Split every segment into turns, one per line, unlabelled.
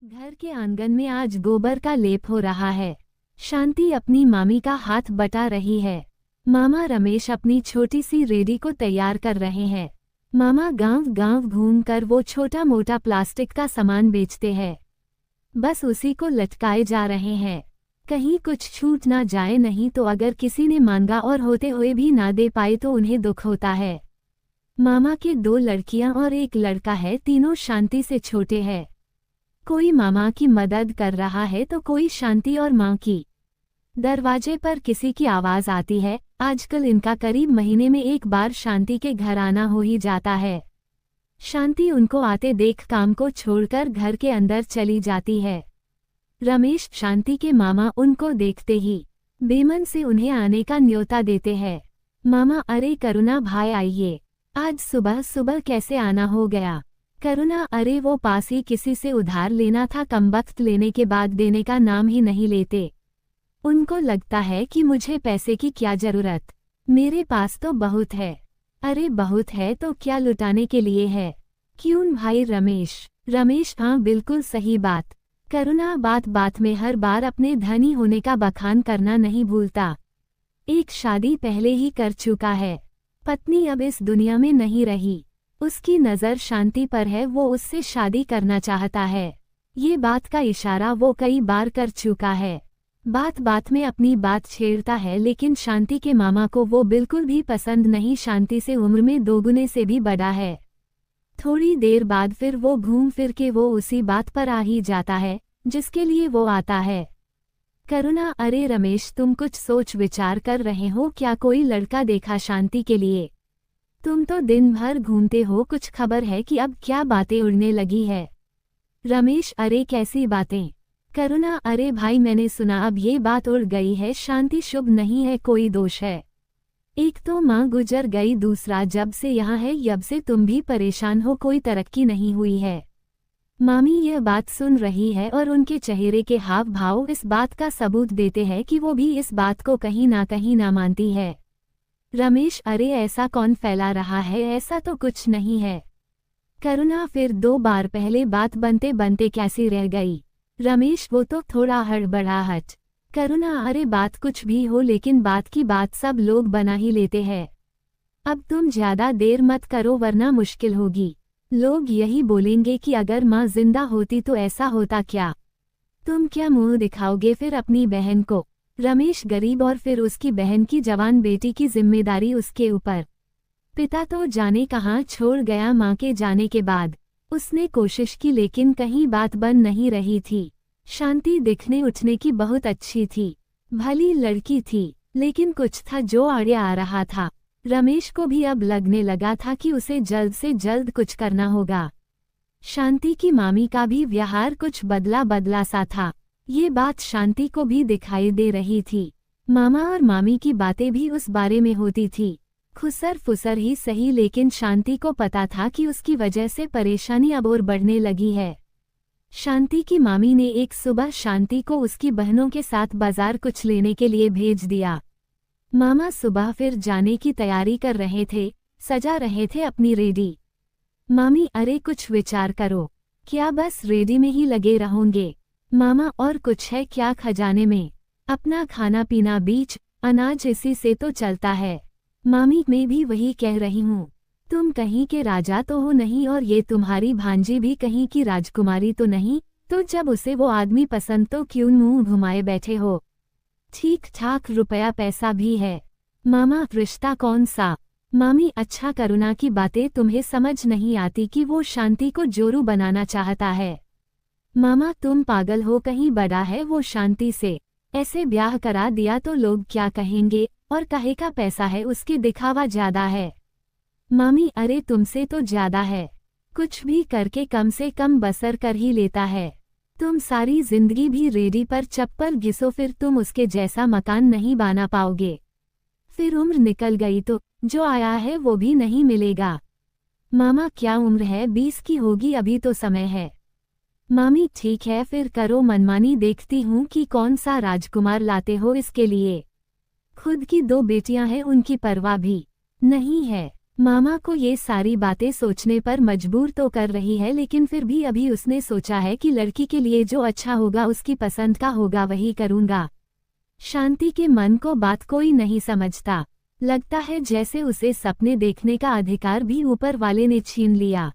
घर के आंगन में आज गोबर का लेप हो रहा है। शांति अपनी मामी का हाथ बटा रही है। मामा रमेश अपनी छोटी सी रेडी को तैयार कर रहे हैं। मामा गांव-गांव घूमकर वो छोटा मोटा प्लास्टिक का सामान बेचते हैं। बस उसी को लटकाए जा रहे हैं, कहीं कुछ छूट ना जाए, नहीं तो अगर किसी ने मांगा और होते हुए भी ना दे पाए तो उन्हें दुख होता है। मामा के 2 लड़कियां और 1 लड़का है, तीनों शांति से छोटे हैं। कोई मामा की मदद कर रहा है तो कोई शांति और माँ की। दरवाजे पर किसी की आवाज आती है। आजकल इनका करीब महीने में 1 बार शांति के घर आना हो ही जाता है। शांति उनको आते देख काम को छोड़कर घर के अंदर चली जाती है। रमेश शांति के मामा उनको देखते ही बेमन से उन्हें आने का न्योता देते हैं। मामा, अरे करुणा भाई आइए, आज सुबह सुबह कैसे आना हो गया? करुणा, अरे वो पास ही किसी से उधार लेना था, कमबख्त लेने के बाद देने का नाम ही नहीं लेते। उनको लगता है कि मुझे पैसे की क्या जरूरत, मेरे पास तो बहुत है। अरे बहुत है तो क्या लुटाने के लिए है? क्यों भाई रमेश, हाँ बिल्कुल सही बात। करुणा बात बात में हर बार अपने धनी होने का बखान करना नहीं भूलता। एक शादी पहले ही कर चुका है, पत्नी अब इस दुनिया में नहीं रही, उसकी नज़र शांति पर है, वो उससे शादी करना चाहता है। ये बात का इशारा वो कई बार कर चुका है। बात बात में अपनी बात छेड़ता है, लेकिन शांति के मामा को वो बिल्कुल भी पसंद नहीं। शांति से उम्र में 2 गुने से भी बड़ा है। थोड़ी देर बाद फिर वो घूम फिर के वो उसी बात पर आ ही जाता है जिसके लिए वो आता है। करुणा, अरे रमेश, तुम कुछ सोच विचार कर रहे हो क्या? कोई लड़का देखा शांति के लिए? तुम तो दिन भर घूमते हो, कुछ खबर है कि अब क्या बातें उड़ने लगी है? रमेश, अरे कैसी बातें? करुणा, अरे भाई मैंने सुना अब ये बात उड़ गई है, शांति शुभ नहीं है, कोई दोष है। एक तो माँ गुजर गई, दूसरा जब से यहाँ है यब से तुम भी परेशान हो, कोई तरक्की नहीं हुई है। मामी यह बात सुन रही है और उनके चेहरे के हाव भाव इस बात का सबूत देते हैं कि वो भी इस बात को कहीं ना मानती है। रमेश, अरे ऐसा कौन फैला रहा है? ऐसा तो कुछ नहीं है। करुणा, फिर 2 बार पहले बात बनते बनते कैसी रह गई? रमेश, वो तो थोड़ा हड़बड़ाहट। करुणा, अरे बात कुछ भी हो, लेकिन बात की बात सब लोग बना ही लेते हैं। अब तुम ज्यादा देर मत करो वरना मुश्किल होगी। लोग यही बोलेंगे कि अगर माँ जिंदा होती तो ऐसा होता क्या? तुम क्या मुंह दिखाओगे फिर अपनी बहन को? रमेश गरीब और फिर उसकी बहन की जवान बेटी की जिम्मेदारी उसके ऊपर। पिता तो जाने कहाँ छोड़ गया माँ के जाने के बाद। उसने कोशिश की लेकिन कहीं बात बन नहीं रही थी। शांति दिखने उठने की बहुत अच्छी थी, भली लड़की थी, लेकिन कुछ था जो आड़े आ रहा था। रमेश को भी अब लगने लगा था कि उसे जल्द से जल्द कुछ करना होगा। शांति की मामी का भी व्यवहार कुछ बदला सा था, ये बात शांति को भी दिखाई दे रही थी। मामा और मामी की बातें भी उस बारे में होती थी, खुसर फुसर ही सही, लेकिन शांति को पता था कि उसकी वजह से परेशानी अब और बढ़ने लगी है। शांति की मामी ने एक सुबह शांति को उसकी बहनों के साथ बाजार कुछ लेने के लिए भेज दिया। मामा सुबह फिर जाने की तैयारी कर रहे थे, सजा रहे थे अपनी रेडी। मामी, अरे कुछ विचार करो, क्या बस रेडी में ही लगे रहोगे? मामा, और कुछ है क्या खजाने में? अपना खाना पीना बीच अनाज इसी से तो चलता है। मामी, मैं भी वही कह रही हूँ, तुम कहीं के राजा तो हो नहीं और ये तुम्हारी भांजी भी कहीं की राजकुमारी तो नहीं, तो जब उसे वो आदमी पसंद तो क्यों मुंह घुमाए बैठे हो? ठीक ठाक रुपया पैसा भी है। मामा, रिश्ता कौन सा? मामी, अच्छा करुणा की बातें तुम्हें समझ नहीं आती कि वो शांति को जोरू बनाना चाहता है। मामा, तुम पागल हो, कहीं बड़ा है वो शांति से, ऐसे ब्याह करा दिया तो लोग क्या कहेंगे? और कहे का पैसा है, उसके दिखावा ज्यादा है। मामी, अरे तुमसे तो ज्यादा है, कुछ भी करके कम से कम बसर कर ही लेता है। तुम सारी जिंदगी भी रेडी पर चप्पल घिसो, फिर तुम उसके जैसा मकान नहीं बना पाओगे। फिर उम्र निकल गई तो जो आया है वो भी नहीं मिलेगा। मामा, क्या उम्र है? 20 की होगी, अभी तो समय है। मामी, ठीक है फिर करो मनमानी, देखती हूँ कि कौन सा राजकुमार लाते हो इसके लिए। खुद की 2 बेटियां हैं, उनकी परवाह भी नहीं है। मामा को ये सारी बातें सोचने पर मजबूर तो कर रही है, लेकिन फिर भी अभी उसने सोचा है कि लड़की के लिए जो अच्छा होगा, उसकी पसंद का होगा, वही करूँगा। शांति के मन को बात कोई नहीं समझता। लगता है जैसे उसे सपने देखने का अधिकार भी ऊपर वाले ने छीन लिया।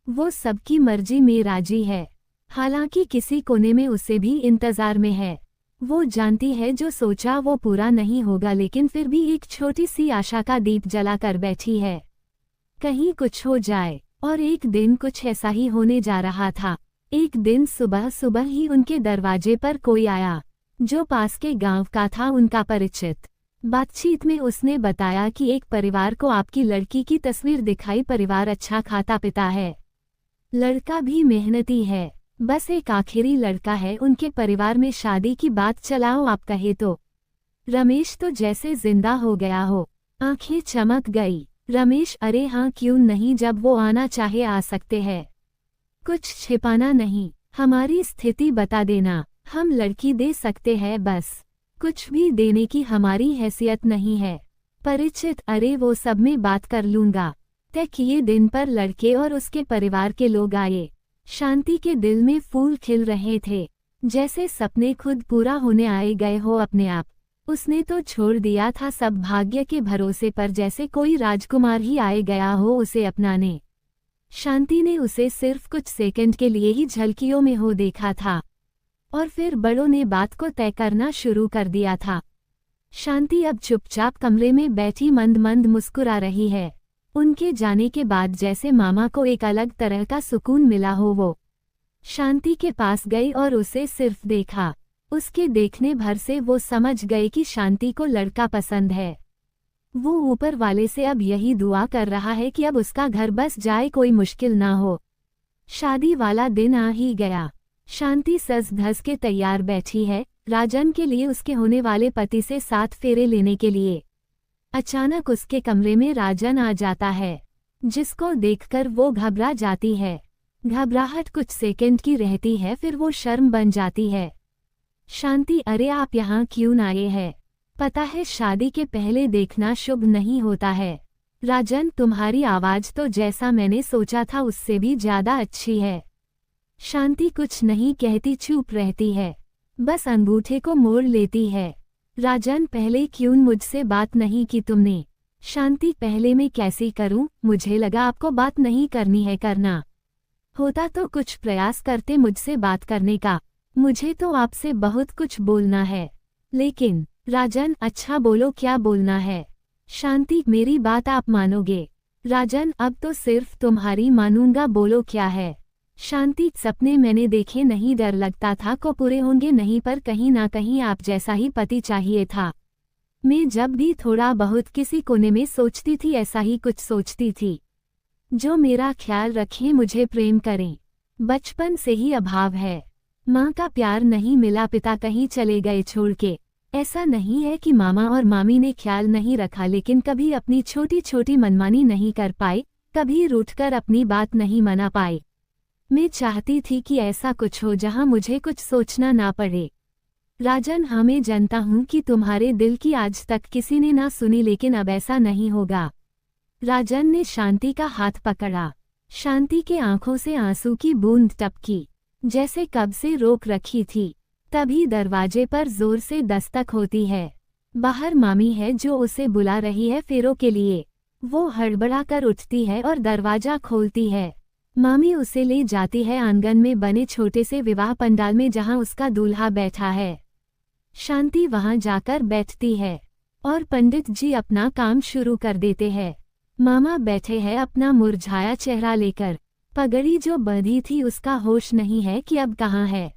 वो सबकी मर्जी में राजी है। हालांकि किसी कोने में उसे भी इंतजार में है। वो जानती है जो सोचा वो पूरा नहीं होगा, लेकिन फिर भी एक छोटी सी आशा का दीप जला कर बैठी है। कहीं कुछ हो जाए। और एक दिन कुछ ऐसा ही होने जा रहा था। एक दिन सुबह सुबह ही उनके दरवाजे पर कोई आया, जो पास के गांव का था, उनका परिचित। बातचीत में उसने बताया कि एक परिवार को आपकी लड़की की तस्वीर दिखाई। परिवार अच्छा खाता पिता है, लड़का भी मेहनती है, बस एक आखिरी लड़का है। उनके परिवार में शादी की बात चलाओ आप कहे तो। रमेश तो जैसे जिंदा हो गया हो, आंखें चमक गई। रमेश, अरे हाँ क्यों नहीं, जब वो आना चाहे आ सकते हैं। कुछ छिपाना नहीं, हमारी स्थिति बता देना, हम लड़की दे सकते हैं, बस कुछ भी देने की हमारी हैसियत नहीं है। परिचित, अरे वो सब में बात कर लूंगा। तय किए दिन पर लड़के और उसके परिवार के लोग आए। शांति के दिल में फूल खिल रहे थे, जैसे सपने खुद पूरा होने आए गए हो अपने आप। उसने तो छोड़ दिया था सब भाग्य के भरोसे पर, जैसे कोई राजकुमार ही आए गया हो उसे अपनाने। शांति ने उसे सिर्फ कुछ सेकंड के लिए ही झलकियों में हो देखा था, और फिर बड़ों ने बात को तय करना शुरू कर दिया था। शांति अब चुपचाप कमरे में बैठी मंद मंद मुस्कुरा रही है। उनके जाने के बाद जैसे मामा को एक अलग तरह का सुकून मिला हो। वो शांति के पास गई और उसे सिर्फ देखा। उसके देखने भर से वो समझ गए कि शांति को लड़का पसंद है। वो ऊपर वाले से अब यही दुआ कर रहा है कि अब उसका घर बस जाए, कोई मुश्किल ना हो। शादी वाला दिन आ ही गया। शांति सज धज के तैयार बैठी है, राजन के लिए, उसके होने वाले पति से 7 फेरे लेने के लिए। अचानक उसके कमरे में राजन आ जाता है, जिसको देखकर वो घबरा जाती है। घबराहट कुछ सेकंड की रहती है, फिर वो शर्म बन जाती है। शांति, अरे आप यहाँ क्यों आए हैं? पता है शादी के पहले देखना शुभ नहीं होता है। राजन, तुम्हारी आवाज तो जैसा मैंने सोचा था उससे भी ज्यादा अच्छी है। शांति कुछ नहीं कहती, चुप रहती है, बस अंगूठे को मोड़ लेती है। राजन, पहले क्यों मुझसे बात नहीं की तुमने? शांति, पहले मैं कैसी करूं? मुझे लगा आपको बात नहीं करनी है। करना होता तो कुछ प्रयास करते मुझसे बात करने का। मुझे तो आपसे बहुत कुछ बोलना है। लेकिन राजन, अच्छा बोलो, क्या बोलना है? शांति, मेरी बात आप मानोगे? राजन, अब तो सिर्फ तुम्हारी मानूंगा, बोलो क्या है? शांति, सपने मैंने देखे नहीं, डर लगता था को पूरे होंगे नहीं, पर कहीं ना कहीं आप जैसा ही पति चाहिए था। मैं जब भी थोड़ा बहुत किसी कोने में सोचती थी, ऐसा ही कुछ सोचती थी, जो मेरा ख्याल रखें, मुझे प्रेम करें। बचपन से ही अभाव है, माँ का प्यार नहीं मिला, पिता कहीं चले गए छोड़ के। ऐसा नहीं है कि मामा और मामी ने ख्याल नहीं रखा, लेकिन कभी अपनी छोटी छोटी मनमानी नहीं कर पाए, कभी रूठकर अपनी बात नहीं मना पाए। मैं चाहती थी कि ऐसा कुछ हो जहां मुझे कुछ सोचना ना पड़े। राजन, हाँ मैं जानता हूँ कि तुम्हारे दिल की आज तक किसी ने ना सुनी, लेकिन अब ऐसा नहीं होगा। राजन ने शांति का हाथ पकड़ा। शांति के आंखों से आंसू की बूंद टपकी, जैसे कब से रोक रखी थी। तभी दरवाजे पर जोर से दस्तक होती है। बाहर मामी है जो उसे बुला रही है फेरों के लिए। वो हड़बड़ा कर उठती है और दरवाजा खोलती है। मामी उसे ले जाती है आंगन में बने छोटे से विवाह पंडाल में, जहां उसका दूल्हा बैठा है। शांति वहां जाकर बैठती है और पंडित जी अपना काम शुरू कर देते हैं। मामा बैठे हैं अपना मुरझाया चेहरा लेकर। पगड़ी जो बंधी थी उसका होश नहीं है कि अब कहाँ है।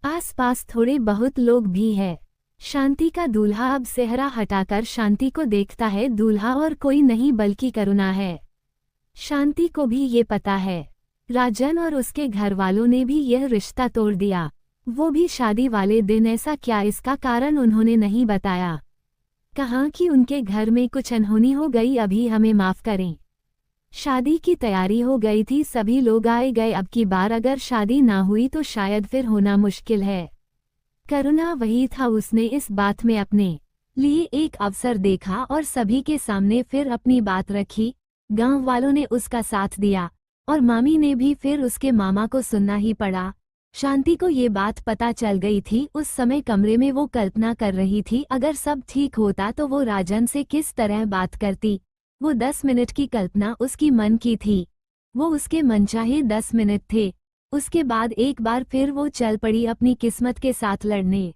आसपास थोड़े बहुत लोग भी है। शांति का दूल्हा अब सेहरा हटाकर शांति को देखता है। दूल्हा और कोई नहीं बल्कि करुणा है। शांति को भी ये पता है। राजन और उसके घर वालों ने भी यह रिश्ता तोड़ दिया। वो भी शादी वाले दिन। ऐसा क्या? इसका कारण उन्होंने नहीं बताया। कहा कि उनके घर में कुछ अनहोनी हो गई, अभी हमें माफ करें। शादी की तैयारी हो गई थी, सभी लोग आए गए। अब की बार अगर शादी ना हुई तो शायद फिर होना मुश्किल है। करुणा वही था, उसने इस बात में अपने लिए एक अवसर देखा और सभी के सामने फिर अपनी बात रखी। गांव वालों ने उसका साथ दिया और मामी ने भी फिर उसके मामा को सुनना ही पड़ा। शांति को ये बात पता चल गई थी। उस समय कमरे में वो कल्पना कर रही थी अगर सब ठीक होता तो वो राजन से किस तरह बात करती। वो 10 मिनट की कल्पना उसकी मन की थी। वो उसके मनचाहे 10 मिनट थे। उसके बाद एक बार फिर वो चल पड़ी अपनी किस्मत के साथ लड़ने।